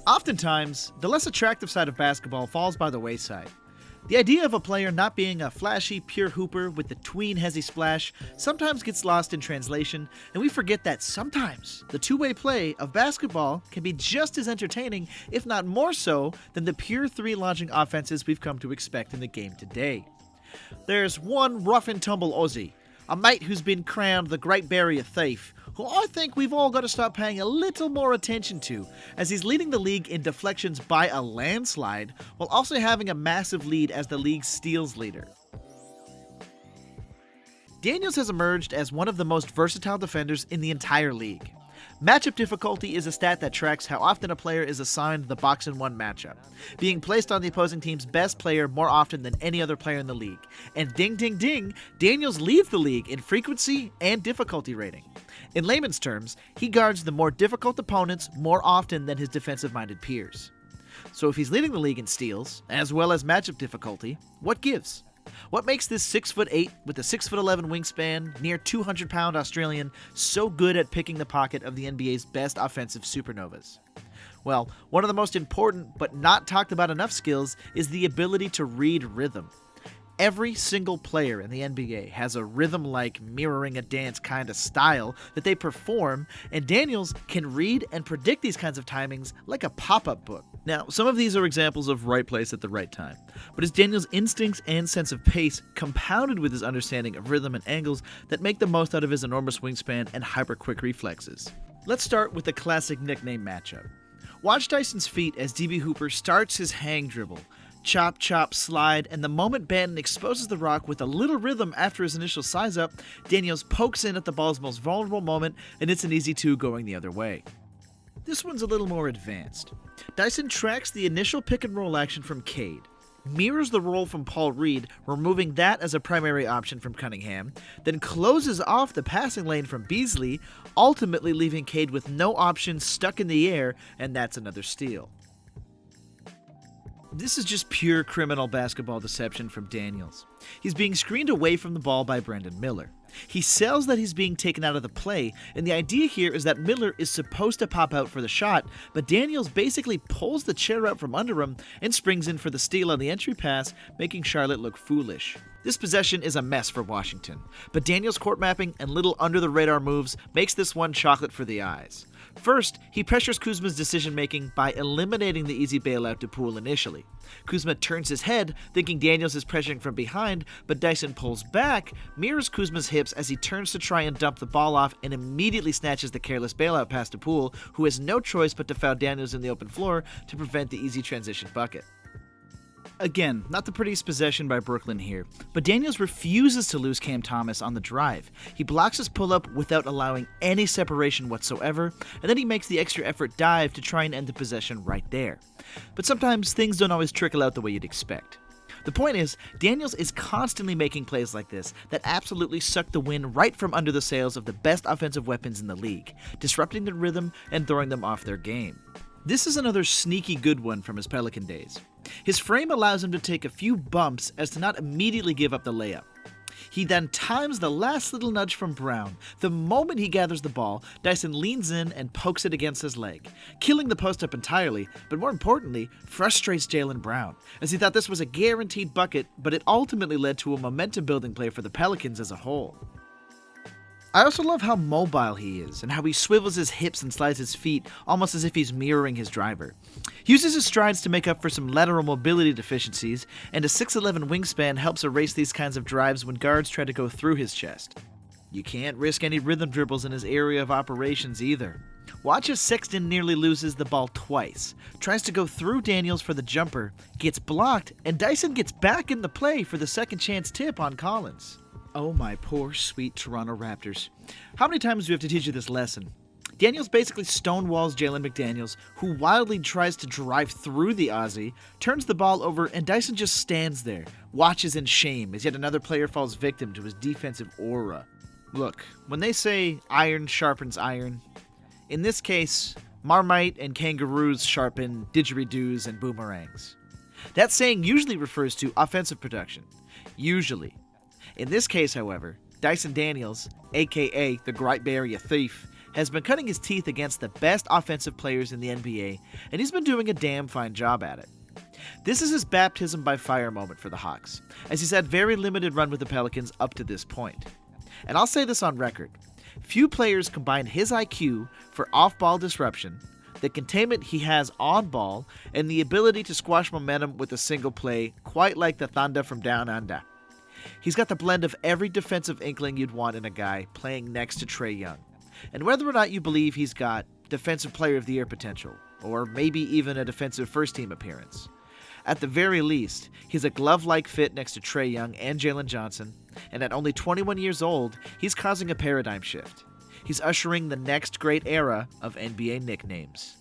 Oftentimes, the less attractive side of basketball falls by the wayside. The idea of a player not being a flashy, pure hooper with the tween hezzy splash sometimes gets lost in translation, and we forget that sometimes the two-way play of basketball can be just as entertaining, if not more so, than the pure three-launching offenses we've come to expect in the game today. There's one rough-and-tumble Aussie, a mate who's been crowned the Great Barrier Thief, who I think we've all got to start paying a little more attention to, as he's leading the league in deflections by a landslide, while also having a massive lead as the league's steals leader. Daniels has emerged as one of the most versatile defenders in the entire league. Matchup difficulty is a stat that tracks how often a player is assigned the box-and-one matchup, being placed on the opposing team's best player more often than any other player in the league. And ding ding ding, Daniels leads the league in frequency and difficulty rating. In layman's terms, he guards the more difficult opponents more often than his defensive-minded peers. So if he's leading the league in steals, as well as matchup difficulty, what gives? What makes this 6'8" with a 6'11" wingspan, near 200-pound Australian so good at picking the pocket of the NBA's best offensive supernovas? Well, one of the most important but not talked about enough skills is the ability to read rhythm. Every single player in the NBA has a rhythm-like, mirroring a dance kind of style that they perform, and Daniels can read and predict these kinds of timings like a pop-up book. Now, some of these are examples of right place at the right time, but it's Daniels' instincts and sense of pace, compounded with his understanding of rhythm and angles, that make the most out of his enormous wingspan and hyper-quick reflexes. Let's start with the classic nickname matchup. Watch Dyson's feet as DB Hooper starts his hang dribble. Chop, chop, slide, and the moment Banton exposes the rock with a little rhythm after his initial size up, Daniels pokes in at the ball's most vulnerable moment, and it's an easy two going the other way. This one's a little more advanced. Dyson tracks the initial pick and roll action from Cade, mirrors the roll from Paul Reed, removing that as a primary option from Cunningham, then closes off the passing lane from Beasley, ultimately leaving Cade with no options stuck in the air, and that's another steal. This is just pure criminal basketball deception from Daniels. He's being screened away from the ball by Brandon Miller. He sells that he's being taken out of the play, and the idea here is that Miller is supposed to pop out for the shot, but Daniels basically pulls the chair out from under him and springs in for the steal on the entry pass, making Charlotte look foolish. This possession is a mess for Washington, but Daniels' court mapping and little under-the-radar moves makes this one chocolate for the eyes. First, he pressures Kuzma's decision-making by eliminating the easy bailout to Poole initially. Kuzma turns his head, thinking Daniels is pressuring from behind, but Dyson pulls back, mirrors Kuzma's hips as he turns to try and dump the ball off, and immediately snatches the careless bailout pass to Poole, who has no choice but to foul Daniels in the open floor to prevent the easy transition bucket. Again, not the prettiest possession by Brooklyn here, but Daniels refuses to lose Cam Thomas on the drive. He blocks his pull-up without allowing any separation whatsoever, and then he makes the extra effort dive to try and end the possession right there. But sometimes things don't always trickle out the way you'd expect. The point is, Daniels is constantly making plays like this that absolutely suck the wind right from under the sails of the best offensive weapons in the league, disrupting their rhythm and throwing them off their game. This is another sneaky good one from his Pelican days. His frame allows him to take a few bumps as to not immediately give up the layup. He then times the last little nudge from Brown. The moment he gathers the ball, Dyson leans in and pokes it against his leg, killing the post-up entirely, but more importantly, frustrates Jaylen Brown, as he thought this was a guaranteed bucket, but it ultimately led to a momentum-building play for the Pelicans as a whole. I also love how mobile he is, and how he swivels his hips and slides his feet almost as if he's mirroring his driver. He uses his strides to make up for some lateral mobility deficiencies, and a 6'11" wingspan helps erase these kinds of drives when guards try to go through his chest. You can't risk any rhythm dribbles in his area of operations either. Watch as Sexton nearly loses the ball twice, tries to go through Daniels for the jumper, gets blocked, and Dyson gets back in the play for the second chance tip on Collins. Oh my poor sweet Toronto Raptors. How many times do we have to teach you this lesson? Daniels basically stonewalls Jalen McDaniels, who wildly tries to drive through the Aussie, turns the ball over, and Dyson just stands there, watches in shame as yet another player falls victim to his defensive aura. Look, when they say iron sharpens iron, in this case, Marmite and kangaroos sharpen didgeridoos and boomerangs. That saying usually refers to offensive production. Usually. In this case, however, Dyson Daniels, aka the Great Barrier Thief, has been cutting his teeth against the best offensive players in the NBA, and he's been doing a damn fine job at it. This is his baptism by fire moment for the Hawks, as he's had very limited run with the Pelicans up to this point. And I'll say this on record, few players combine his IQ for off-ball disruption, the containment he has on ball, and the ability to squash momentum with a single play quite like the Thunder from Down Under. He's got the blend of every defensive inkling you'd want in a guy playing next to Trae Young. And whether or not you believe he's got Defensive Player of the Year potential, or maybe even a defensive first-team appearance, at the very least, he's a glove-like fit next to Trae Young and Jalen Johnson, and at only 21 years old, he's causing a paradigm shift. He's ushering the next great era of NBA nicknames.